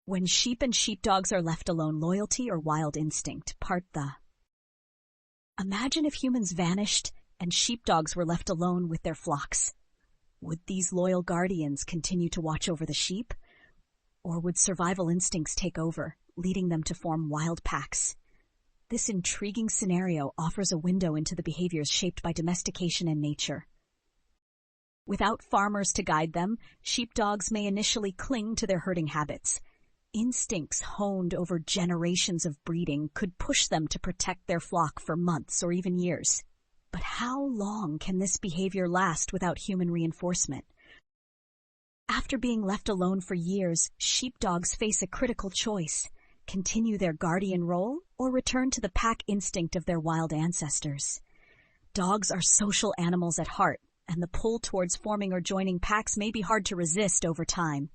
When sheep and sheepdogs are left alone, loyalty or wild instinct. Imagine if humans vanished and sheepdogs were left alone with their flocks. Would these loyal guardians continue to watch over the sheep? Or would survival instincts take over, leading them to form wild packs? This intriguing scenario offers a window into the behaviors shaped by domestication and nature. Without farmers to guide them, sheepdogs may initially cling to their herding habits. Instincts honed over generations of breeding could push them to protect their flock for months or even years. But how long can this behavior last without human reinforcement? After being left alone for years, sheepdogs face a critical choice: continue their guardian role or return to the pack instinct of their wild ancestors. Dogs are social animals at heart, and the pull towards forming or joining packs may be hard to resist over time.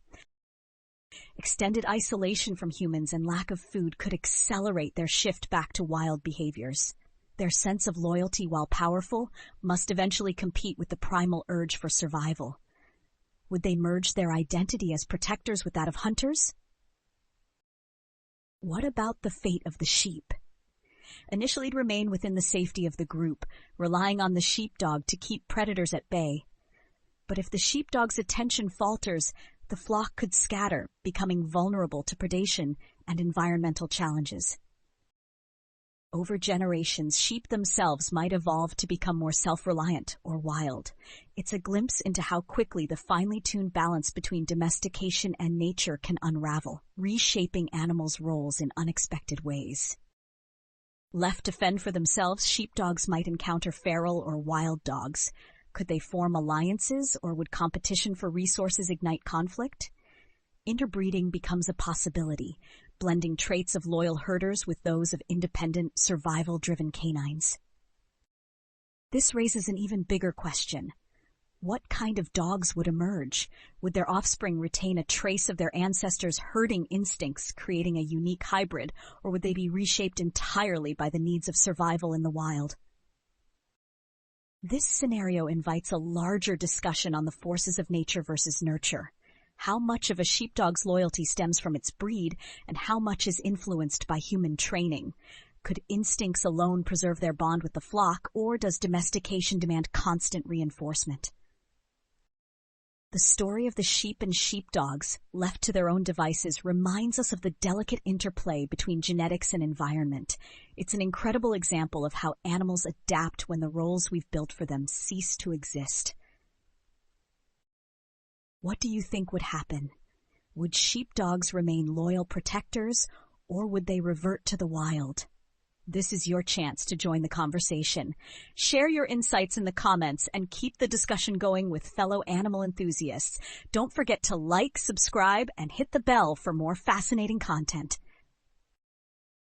Extended isolation from humans and lack of food could accelerate their shift back to wild behaviors. Their sense of loyalty, while powerful, must eventually compete with the primal urge for survival. Would they merge their identity as protectors with that of hunters? What about the fate of the sheep? Initially, they'd remain within the safety of the group, relying on the sheepdog to keep predators at bay. But if the sheepdog's attention falters, the flock could scatter, becoming vulnerable to predation and environmental challenges. Over generations, sheep themselves might evolve to become more self-reliant or wild. It's a glimpse into how quickly the finely tuned balance between domestication and nature can unravel, reshaping animals' roles in unexpected ways. Left to fend for themselves, sheepdogs might encounter feral or wild dogs. Could they form alliances, or would competition for resources ignite conflict? Interbreeding becomes a possibility, blending traits of loyal herders with those of independent, survival-driven canines. This raises an even bigger question. What kind of dogs would emerge? Would their offspring retain a trace of their ancestors' herding instincts, creating a unique hybrid, or would they be reshaped entirely by the needs of survival in the wild? This scenario invites a larger discussion on the forces of nature versus nurture. How much of a sheepdog's loyalty stems from its breed, and how much is influenced by human training? Could instincts alone preserve their bond with the flock, or does domestication demand constant reinforcement? The story of the sheep and sheepdogs, left to their own devices, reminds us of the delicate interplay between genetics and environment. It's an incredible example of how animals adapt when the roles we've built for them cease to exist. What do you think would happen? Would sheepdogs remain loyal protectors, or would they revert to the wild? This is your chance to join the conversation. Share your insights in the comments and keep the discussion going with fellow animal enthusiasts. Don't forget to like, subscribe, and hit the bell for more fascinating content.